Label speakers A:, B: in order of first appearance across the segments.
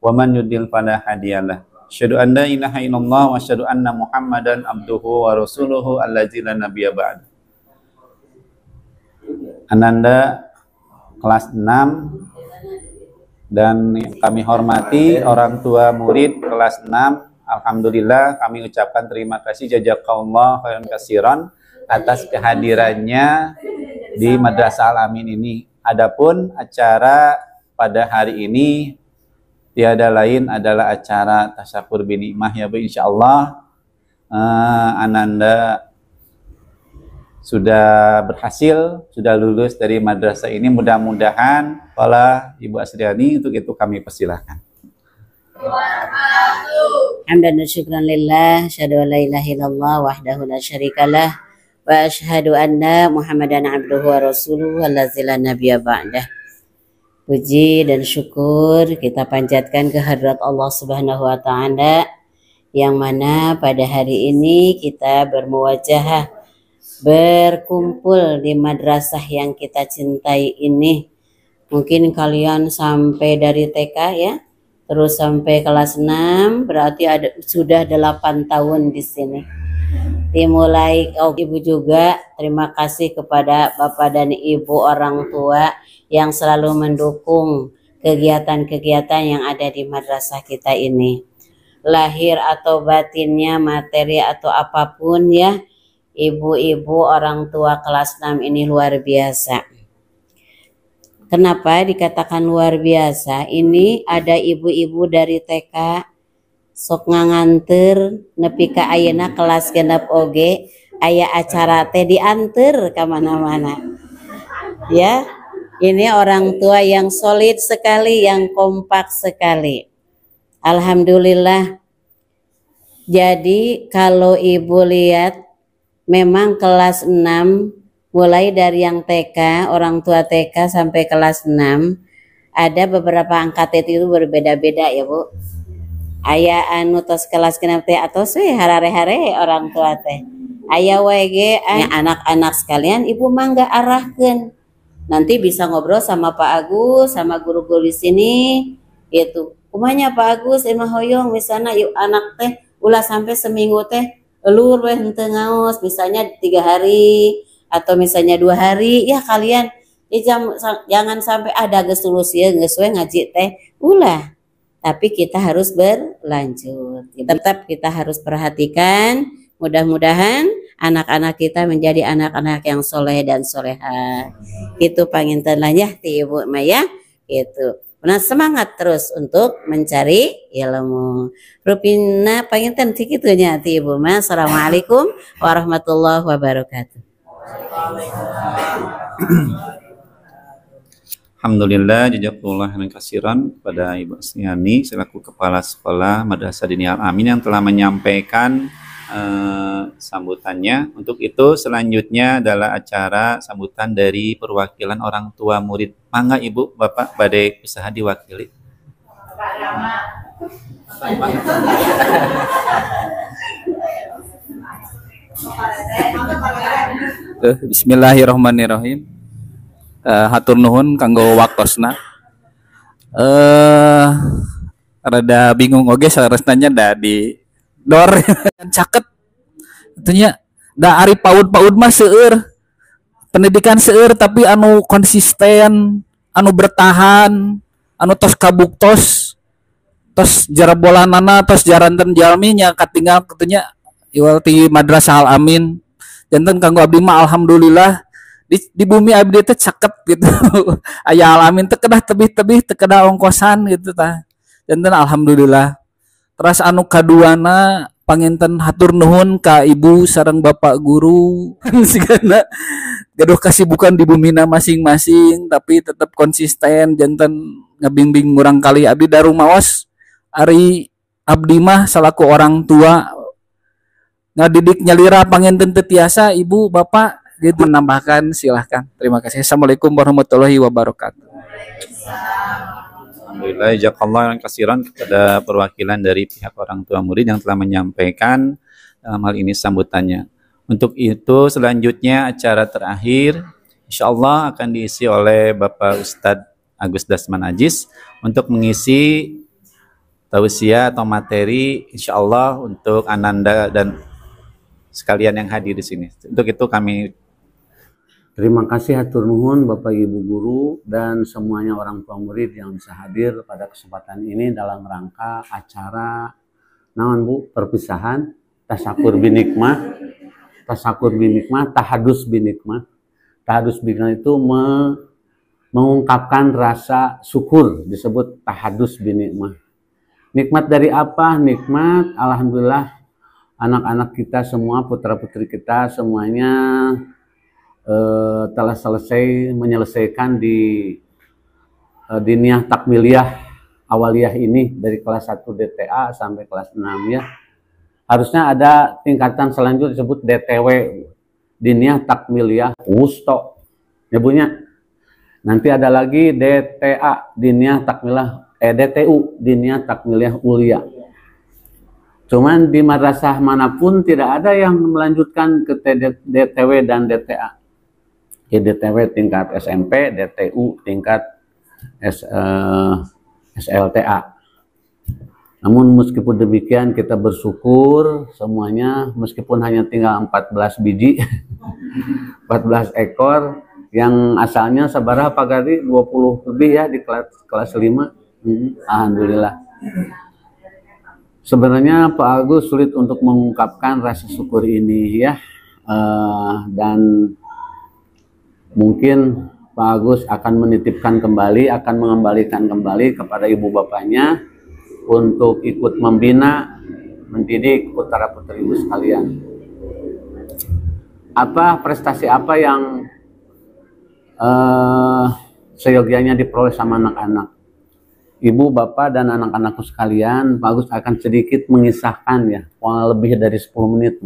A: wa man yudlil fala hadiyalah. Asyhadu an la ilaha illallah wa asyhadu anna Muhammadan abduhu wa rasuluhu allazi la nabiyya ba'd. Ananda kelas 6 dan kami hormati orang tua murid kelas 6. Alhamdulillah kami ucapkan terima kasih jazakallah khairan katsiran atas kehadirannya di Madrasah Al-Amin ini. Adapun acara pada hari ini tiada lain adalah acara tasyakur binikmah ya Bu, insyaallah Ananda sudah berhasil, sudah lulus dari madrasah ini. Mudah-mudahan Kala Ibu Asriani, untuk itu kami persilahkan.
B: Hamdan wa syukran lillah, asyhadu an la ilaha illallah wahdahu la syarikalah wa asyhadu anna Muhammadan abduhu wa rasuluhu allazi la nabiyya ba'dah. Puji dan syukur kita panjatkan kehadirat Allah Subhanahu wa taala yang mana pada hari ini kita bermuwajahah berkumpul di madrasah yang kita cintai ini. Mungkin kalian sampai dari TK ya, terus sampai kelas 6, berarti sudah 8 tahun di sini. Dimulai Ibu juga terima kasih kepada Bapak dan Ibu orang tua yang selalu mendukung kegiatan-kegiatan yang ada di madrasah kita ini. Lahir atau batinnya, materi atau apapun ya, ibu-ibu orang tua kelas 6 ini luar biasa. Kenapa dikatakan luar biasa? Ini ada ibu-ibu dari TK sok nganganter nepi ka ayeuna kelas genep oge aya acara teh dianter ke mana-mana. Ya, ini orang tua yang solid sekali, yang kompak sekali. Alhamdulillah. Jadi kalau ibu lihat memang kelas 6 mulai dari yang TK, orang tua TK sampai kelas 6 ada beberapa angkatan itu berbeda-beda ya Bu. Aya anu tos kelas genep teh atau sih harare-hare orang tua teh. Aya WG anak-anak sekalian ibu mangga arahkeun. Nanti bisa ngobrol sama Pak Agus, sama guru-guru di sini gitu. Kumanya Pak Agus emang hoyong misalnya yuk anak teh ulah sampai seminggu teh elur weh henteu ngaos, misalnya 3 hari atau misalnya 2 hari ya kalian jangan sampai ada geus lulus ya geus we ngaji teh ulah. Tapi kita harus berlanjut. Tetap kita harus perhatikan, mudah-mudahan anak-anak kita menjadi anak-anak yang soleh dan soleha. Itu panginten lah ya ti Ibu Maya gitu. Nah, semangat terus untuk mencari ilmu. Rupina panginten tikitunya ti Ibu Ma. Assalamualaikum warahmatullahi wabarakatuh.
A: Alhamdulillah, jazakallah khairan katsiran kepada Ibu Asriani selaku Kepala Sekolah Madrasah Diniyah Al-Amin yang telah menyampaikan sambutannya. Untuk itu selanjutnya adalah acara sambutan dari perwakilan orang tua murid. Mangga Ibu, Bapak badai usaha diwakili.
C: Bismillahirrahmanirrahim. Hatur nuhun kanggo waktosna. Rada bingung oge saresnanya da di dor caket. Tentunya da ari paud-paud mah seueur. Pendidikan seueur tapi anu konsisten, anu bertahan, anu tos kabuktos, tos jarabolanana, tos jaranten jalmi nya katinggal kitu iwal ti Madrasah Al-Amin. Janten kanggo abdi mah alhamdulillah di bumi abdi teh caket gitu. Aya Al-Amin teh kedah tebih-tebih teu kedah ongkosan gitu tah. Janten alhamdulillah. Terus anu kaduana panginten hatur nuhun ka ibu sareng bapak guru sigana gaduh kasibukan di bumina masing-masing tapi tetap konsisten janten ngabimbing urang kali abdi daru maos ari abdi mah salaku orang tua ngadidik nyalira panginten teu tiasa ibu bapak gitu menambahkan silahkan. Terima kasih. Assalamualaikum warahmatullahi wabarakatuh.
A: Alhamdulillah, jazakallah khairan katsiran kepada perwakilan dari pihak orang tua murid yang telah menyampaikan dalam hal ini sambutannya. Untuk itu selanjutnya acara terakhir insyaallah akan diisi oleh Bapak Ustadz Agus Dasman Ajis untuk mengisi tausiah atau materi insya Allah untuk Ananda dan sekalian yang hadir di sini. Untuk itu kami
D: terima kasih hatur nuhun Bapak Ibu guru dan semuanya orang tua murid yang bisa hadir pada kesempatan ini dalam rangka acara naon Bu, perpisahan tasakur binikmah, tahadus binikmah. Tahadus binikmah itu mengungkapkan rasa syukur, disebut tahadus binikmah. Nikmat dari apa? Nikmat alhamdulillah anak-anak kita semua, putra-putri kita semuanya telah menyelesaikan di diniyah takmiliyah awaliyah ini dari kelas 1 DTA sampai kelas 6 ya. Harusnya ada tingkatan selanjutnya disebut DTW, diniyah takmiliyah wusto. Ya punya. Nanti ada lagi DTA, diniyah takmiliyah DTU, diniyah takmiliyah ulia. Cuman di madrasah manapun tidak ada yang melanjutkan ke DTW dan DTA. Ya, DTW tingkat SMP, DTU tingkat SLTA. Namun meskipun demikian kita bersyukur semuanya meskipun hanya tinggal 14 biji 14 ekor yang asalnya sabaraha pagari 20 lebih ya di kelas 5. Alhamdulillah. Sebenarnya Pak Agus sulit untuk mengungkapkan rasa syukur ini ya, dan mungkin Pak Agus akan menitipkan kembali, akan mengembalikan kembali kepada ibu bapaknya untuk ikut membina, mendidik putra-putri ibu sekalian. Apa prestasi apa yang seyogianya diperoleh sama anak-anak? Ibu, bapak, dan anak-anakku sekalian, Pak Agus akan sedikit mengisahkan ya, lebih dari 10 menit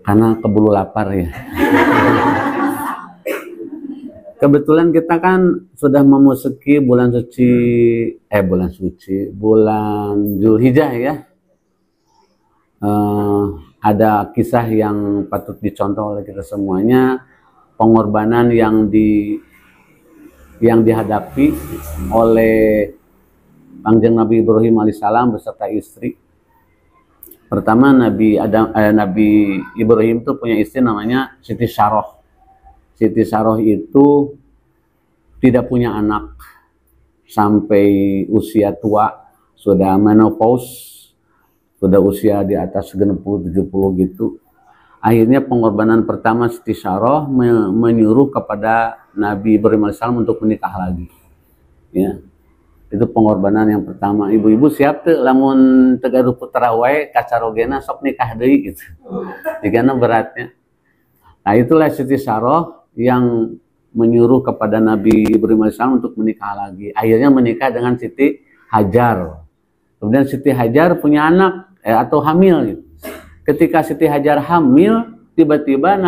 D: karena keburu lapar ya. Kebetulan kita kan sudah memasuki bulan Zulhijjah ya. Ada kisah yang patut dicontoh oleh kita semuanya, pengorbanan yang dihadapi oleh Kangjeng Nabi Ibrahim alaihissalam beserta istri. Pertama Nabi Ibrahim itu punya istri namanya Siti Saroh. Siti Saroh itu tidak punya anak sampai usia tua, sudah menopause, sudah usia di atas 60-70 gitu. Akhirnya pengorbanan pertama Siti Saroh menyuruh kepada Nabi Ibrahim alaihissalam untuk menikah lagi. Ya, itu pengorbanan yang pertama. Ibu-ibu siap tuh lamun tegaduh putra wae kacarogena sok nikah deui gitu. Digana beratnya. Nah itulah Siti Saroh yang menyuruh kepada Nabi Ibrahim alaihissalam untuk menikah lagi. Akhirnya menikah dengan Siti Hajar. Kemudian Siti Hajar punya anak atau hamil gitu. Ketika Siti Hajar hamil, tiba-tiba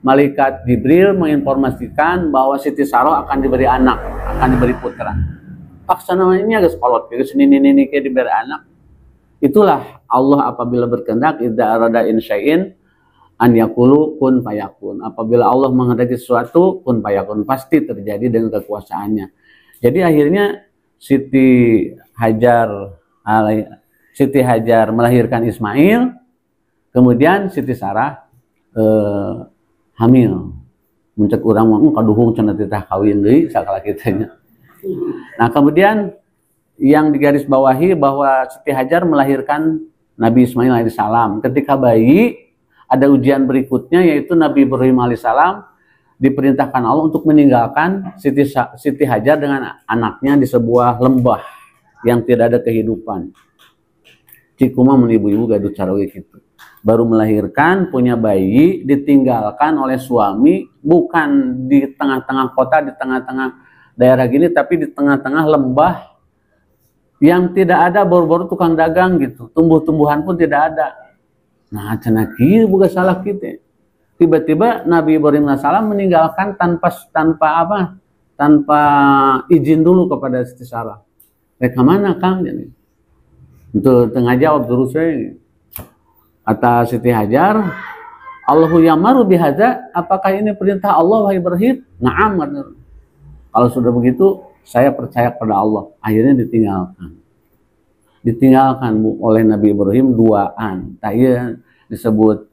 D: Malaikat Jibril menginformasikan bahwa Siti Saroh akan diberi anak, akan diberi putra. Paksa namanya agak sekolot, ini kayak diberi anak. Itulah Allah apabila berkehendak, idza arada in syai'in an yaqulu kun fayakun. Apabila Allah menghendaki sesuatu, kun fayakun, pasti terjadi dengan kekuasaannya. Jadi akhirnya Siti Hajar melahirkan Ismail, kemudian Siti Sarah hamil. Muncul urang mah kaduhung cenah titah kawin deui sakala kitanya. Nah, kemudian yang digarisbawahi bahwa Siti Hajar melahirkan Nabi Ismail alaihissalam. Ketika bayi ada ujian berikutnya yaitu Nabi Ibrahim alaihissalam diperintahkan Allah untuk meninggalkan Siti Hajar dengan anaknya di sebuah lembah yang tidak ada kehidupan. Cikuma ibu-ibu gaduh carawi gitu. Baru melahirkan, punya bayi, ditinggalkan oleh suami, bukan di tengah-tengah kota, di tengah-tengah daerah gini, tapi di tengah-tengah lembah yang tidak ada bor-bor tukang dagang gitu. Tumbuh-tumbuhan pun tidak ada. Nah, cenah kieu bukan salah kita. Tiba-tiba Nabi Ibrahim alaihissalam meninggalkan tanpa izin dulu kepada Siti Sarah. Mereka mana Kang? Untuk tengah jawab terus saya. Kata Siti Hajar, Allahu yamaru bihadza, apakah ini perintah Allah wahai Ibrahim? Na'am. Kalau sudah begitu, saya percaya kepada Allah. Akhirnya ditinggalkan. ditinggalkan Bu oleh Nabi Ibrahim duaan. Tak iya disebut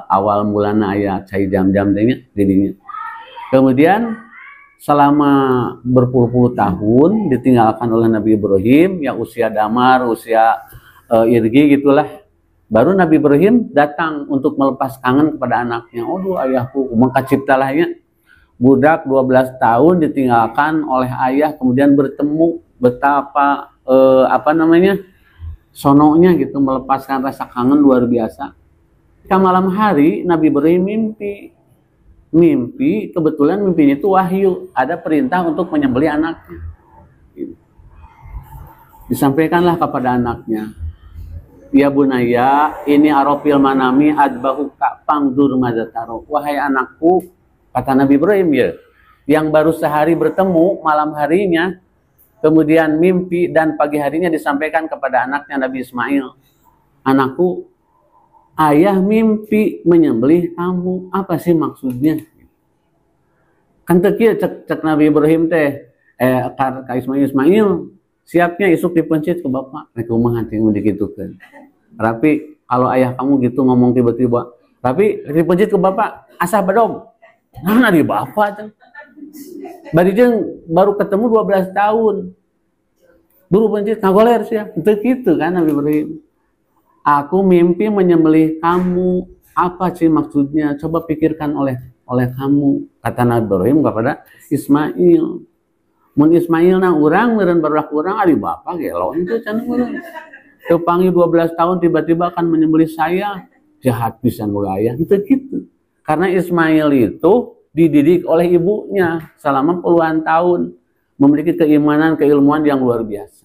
D: awal mulana aya cai jam-jam didinya. Kemudian selama berpuluh-puluh tahun ditinggalkan oleh Nabi Ibrahim, ya usia damar, usia irgi gitulah. Baru Nabi Ibrahim datang untuk melepas kangen kepada anaknya. Oh ayahku, mengkaciptalahnya. Budak 12 tahun ditinggalkan oleh ayah, kemudian bertemu, betapa sononya gitu, melepaskan rasa kangen luar biasa. Malam hari Nabi Ibrahim mimpi, kebetulan mimpinya itu wahyu, ada perintah untuk menyembelih anaknya. Disampaikanlah kepada anaknya, ya bunaya, ini arofil manami adbahuka pangdur mazataro. Wahai anakku, kata Nabi Ibrahim ya, yang baru sehari bertemu malam harinya, kemudian mimpi dan pagi harinya disampaikan kepada anaknya Nabi Ismail. Anakku, ayah mimpi menyembelih kamu, apa sih maksudnya? Kan tekieu cek Nabi Ibrahim teh ka Ismail siapnya isuk dipencit ke bapak. Nek kumaha henteu dikitukeun. Tapi kalau ayah kamu gitu ngomong tiba-tiba, tapi dipencit ke bapak, asah badog. Nah di bapak teh. Bari jeung baru ketemu 12 tahun. Buru pencit ngagoler sia. Teu kitu kan Nabi Ibrahim. Aku mimpi menyembelih kamu, apa sih maksudnya? Coba pikirkan oleh kamu, kata Nabi Ibrahim kepada Ismail. Mun Ismail na urang meureun barudak urang ari bapak gelo ente cenah urang. Teu panggil 12 tahun tiba-tiba akan menyembelih saya. Jahat pisan mulai itu gitu. Karena Ismail itu dididik oleh ibunya selama puluhan tahun, memiliki keimanan, keilmuan yang luar biasa.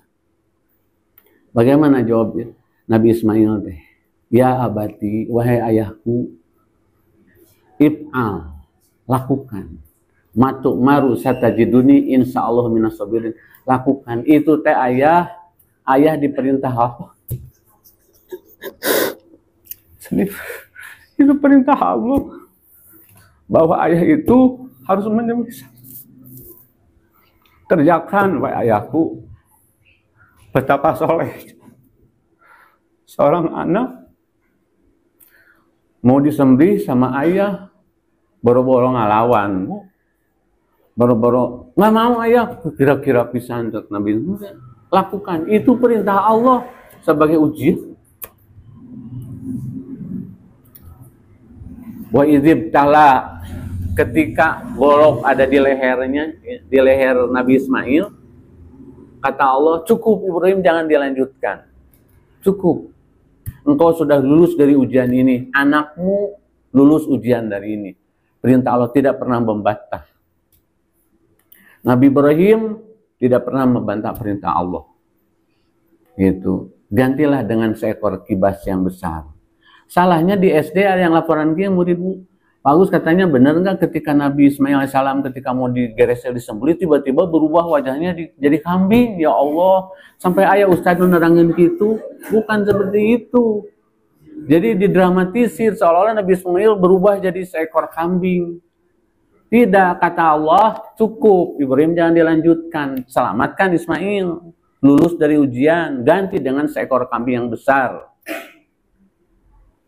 D: Bagaimana jawabnya Nabi Ismail teh? Ya abati, wahai ayahku, if'al, lakukan. Matuk maru satajiduni insyaallah minas sabirin. Lakukan itu teh ayah diperintah Allah. Itu perintah Allah bahwa ayah itu harus menyembelih. Kerjakan wahai ayahku. Betapa soleh seorang anak mau disembelih sama ayah, boro-boro ngalawan, boro-boro nggak mau ayah, kira-kira pisan Nabi. Lakukan, itu perintah Allah sebagai ujian. Wa idzib tala, ketika golok ada di lehernya, di leher Nabi Ismail, kata Allah, cukup Ibrahim, jangan dilanjutkan. Cukup. Engkau sudah lulus dari ujian ini. Anakmu lulus ujian dari ini. Perintah Allah tidak pernah membantah. Nabi Ibrahim tidak pernah membantah perintah Allah. Gitu. Gantilah dengan seekor kibas yang besar. Salahnya di SD ada yang laporan ke muridmu. Bagus katanya, benar nggak ketika Nabi Ismail AS ketika mau digeresel disembelih tiba-tiba berubah wajahnya jadi kambing? Ya Allah, sampai ayah ustadz menerangin gitu. Bukan seperti itu. Jadi didramatisir seolah-olah Nabi Ismail berubah jadi seekor kambing. Tidak, kata Allah, cukup. Ibrahim jangan dilanjutkan. Selamatkan Ismail. Lulus dari ujian, ganti dengan seekor kambing yang besar.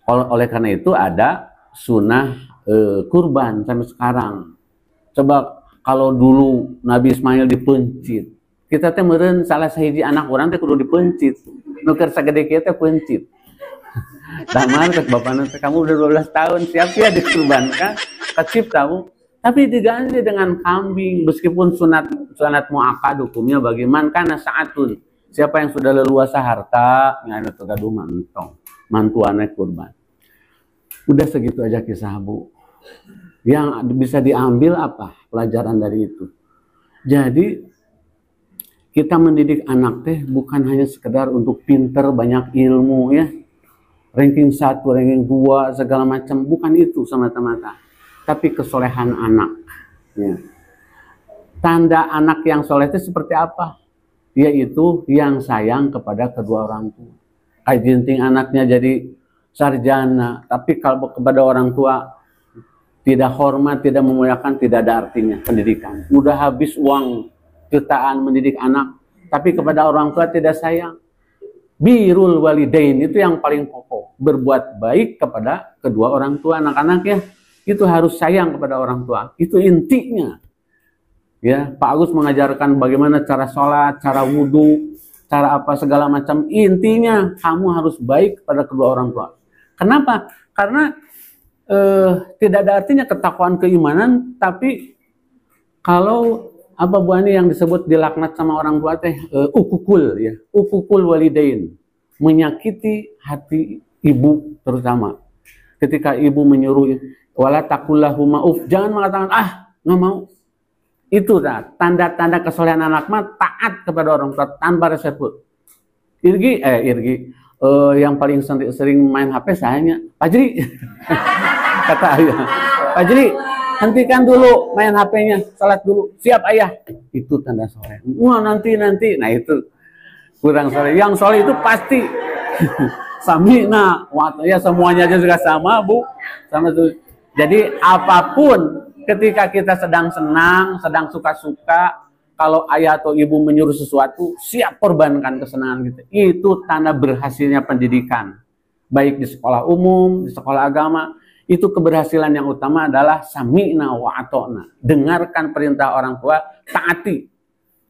D: Oleh karena itu ada sunnah kurban sampai sekarang. Coba kalau dulu Nabi Ismail dipencit, kita teh meureun salah sahiji anak orang teh kudu dipencit. Nu keur sagede kieu teh pencit. Damar ke bapana teh, kamu udah 12 tahun, siap ya dikurbankan, kecip tahu. Tapi diganti dengan kambing, meskipun sunat muakkad hukumnya bagaimana, karena saatun. Siapa yang sudah leluasa harta, nya anu gaduh mantong, mantuannya kurban. Udah segitu aja kisah Bu. Yang bisa diambil apa pelajaran dari itu? Jadi kita mendidik anak teh bukan hanya sekedar untuk pinter, banyak ilmu ya, ranking 1, ranking 2 segala macam, bukan itu semata-mata. Tapi kesolehan anak. Ya. Tanda anak yang soleh itu seperti apa? Yaitu yang sayang kepada kedua orang tua. Kajinting anaknya jadi sarjana, tapi kalau kepada orang tua tidak hormat, tidak memuliakan, tidak ada artinya pendidikan. Udah habis uang jutaan mendidik anak, tapi kepada orang tua tidak sayang. birrul walidain itu yang paling pokok. Berbuat baik kepada kedua orang tua anak-anak ya. Itu harus sayang kepada orang tua. Itu intinya. Ya, Pak Agus mengajarkan bagaimana cara sholat, cara wudhu, cara apa segala macam. Intinya kamu harus baik kepada kedua orang tua. Kenapa? Karena tidak ada artinya ketakwaan keimanan, tapi kalau apa Bu Ani yang disebut dilaknat sama orang tua teh ukukul ya, ukukul walidain, menyakiti hati ibu terutama. Ketika ibu menyuruh wala taqullahuma uf, jangan mengatakan nggak mau. Itu tanda-tanda kesolehan anak mah taat kepada orang tua tanpa reserve. Irgi yang paling sering main HP sayanya Pak Jri. Kata ayah, Pak Jri, hentikan dulu main HP-nya, salat dulu. Siap ayah. Itu tanda soleh. Wah nanti. Nah itu kurang soleh. Yang soleh itu pasti samina. Ya semuanya aja juga sama Bu. Sama tuh. Jadi apapun ketika kita sedang senang, sedang suka-suka, kalau ayah atau ibu menyuruh sesuatu, siap korbankan kesenangan kita. Itu tanda berhasilnya pendidikan. Baik di sekolah umum, di sekolah agama. Itu keberhasilan yang utama adalah sami'na wa ata'na. Dengarkan perintah orang tua, taati.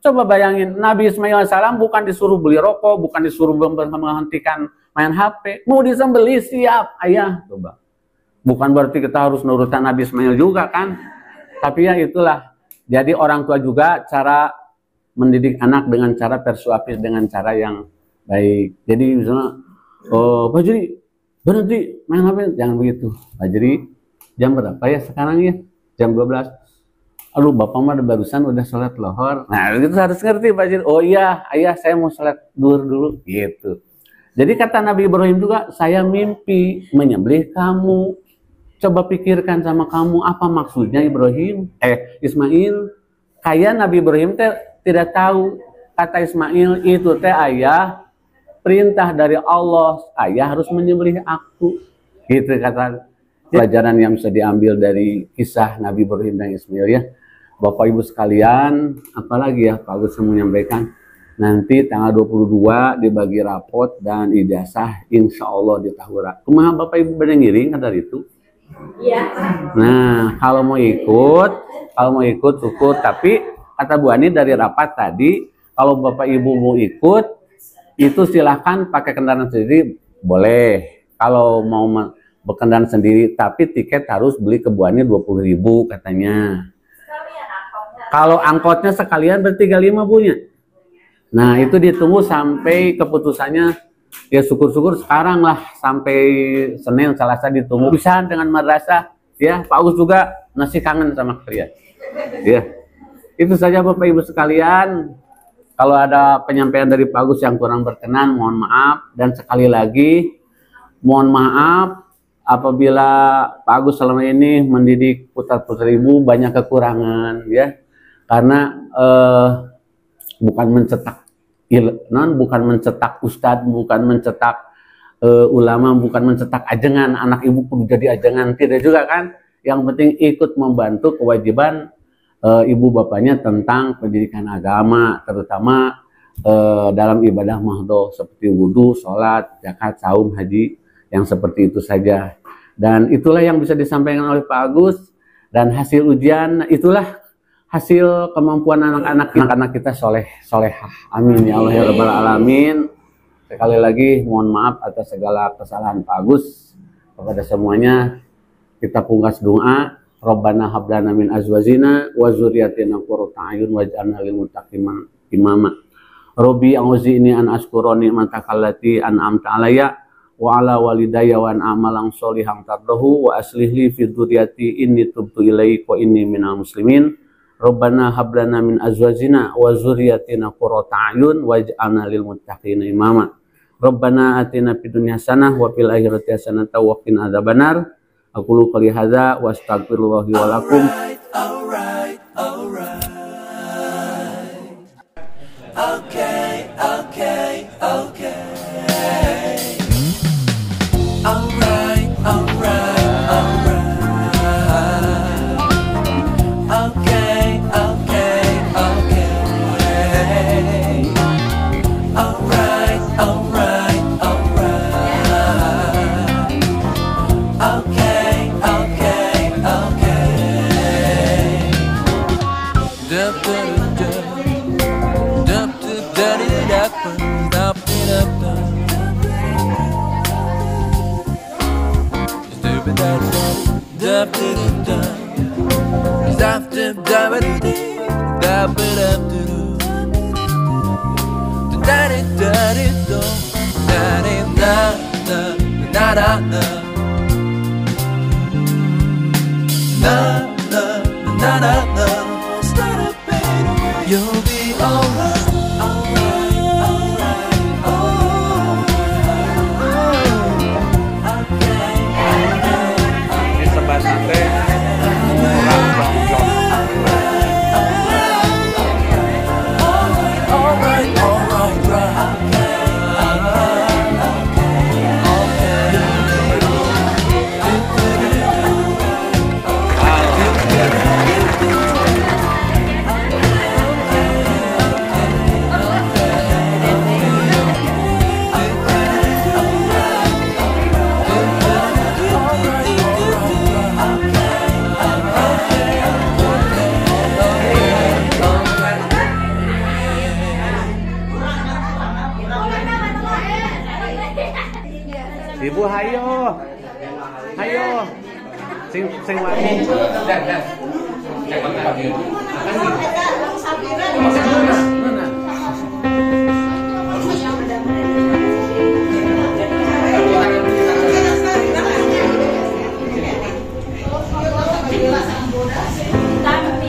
D: Coba bayangin, Nabi Ismail AS bukan disuruh beli rokok, bukan disuruh menghentikan main HP. Mau disembelih, siap ayah. Coba. Bukan berarti kita harus nurutan Nabi Ismail juga kan. Tapi ya itulah. Jadi orang tua juga cara mendidik anak dengan cara persuasif, dengan cara yang baik. Jadi misalnya, Pak Jri, berhenti main HP, jangan begitu. Pak Jri, jam berapa ya sekarang ya? Jam 12. Aduh, Bapak mah barusan udah sholat lohor. Nah, itu harus ngerti Pak Jri. Oh iya, ayah saya mau sholat duhur dulu. Gitu. Jadi kata Nabi Ibrahim juga, saya mimpi menyembelih kamu. Coba pikirkan sama kamu, apa maksudnya Ismail. Kayak Nabi Ibrahim tidak tahu. Kata Ismail, itu ayah, perintah dari Allah, ayah harus menyembelih aku. Gitu kata. Pelajaran yang bisa diambil dari kisah Nabi Ibrahim dan Ismail ya. Bapak Ibu sekalian, apalagi ya Pak Agus menyampaikan, nanti tanggal 22 dibagi rapot dan ijazah, insya Allah di Tahura. Kumaha Bapak Ibu pada ngiring dari itu? Iya. Nah, kalau mau ikut syukur. Tapi kata Bu Ani dari rapat tadi, kalau Bapak Ibu mau ikut, itu silahkan pakai kendaraan sendiri, boleh. Kalau mau berkendaraan sendiri, tapi tiket harus beli ke Bu Ani 20.000 katanya. Kalau angkotnya sekalian ber-35 punya. Nah, itu ditunggu sampai keputusannya. Ya syukur-syukur sekarang lah, sampai Senin, Selasa ditunggu. Bisa dengan madrasah, ya Pak Agus juga masih kangen sama kalian. Ya, itu saja Bapak Ibu sekalian. Kalau ada penyampaian dari Pak Agus yang kurang berkenan, mohon maaf. Dan sekali lagi, mohon maaf apabila Pak Agus selama ini mendidik putra-putri Ibu banyak kekurangan, ya. Karena bukan mencetak ustadz, bukan mencetak ulama, bukan mencetak ajengan, anak ibu perlu jadi ajengan, tidak juga kan. Yang penting ikut membantu kewajiban ibu bapaknya tentang pendidikan agama, terutama dalam ibadah mahdoh seperti wudhu, sholat, zakat, saum, haji, yang seperti itu saja. Dan itulah yang bisa disampaikan oleh Pak Agus. Dan hasil ujian itulah hasil kemampuan anak-anak kita solehah. Amin ya Allah ya Rabbal Alamin. Sekali lagi mohon maaf atas segala kesalahan Pak Agus. Kepada semuanya kita pungkas doa. Rabbana hab lana min azwajina wa dzurriyyatina qurrata a'yun waj'alna lil muttaqina imama. Rabbi a'udzini an ashkura ni'mataka allati an'amta alayya wa ala walidayya wa an a'malan sholihan tardahu wa aslih li fi dzurriyyati inni tubtu ilaika wa inni minal muslimin. Rabbana hab lana min azwajina wa dzurriyyatina qurrata a'yun waj'alna lil muttaqina imama. Rabbana atina fid dunya hasanah wa fil akhirati hasanah wa qina adzabannar. Aqulu qouli hadza wa astaghfirullahi wa lakum.
E: Alright. You'll be alright.
D: Ibu hayo. Hayo. Sing wani. Mana?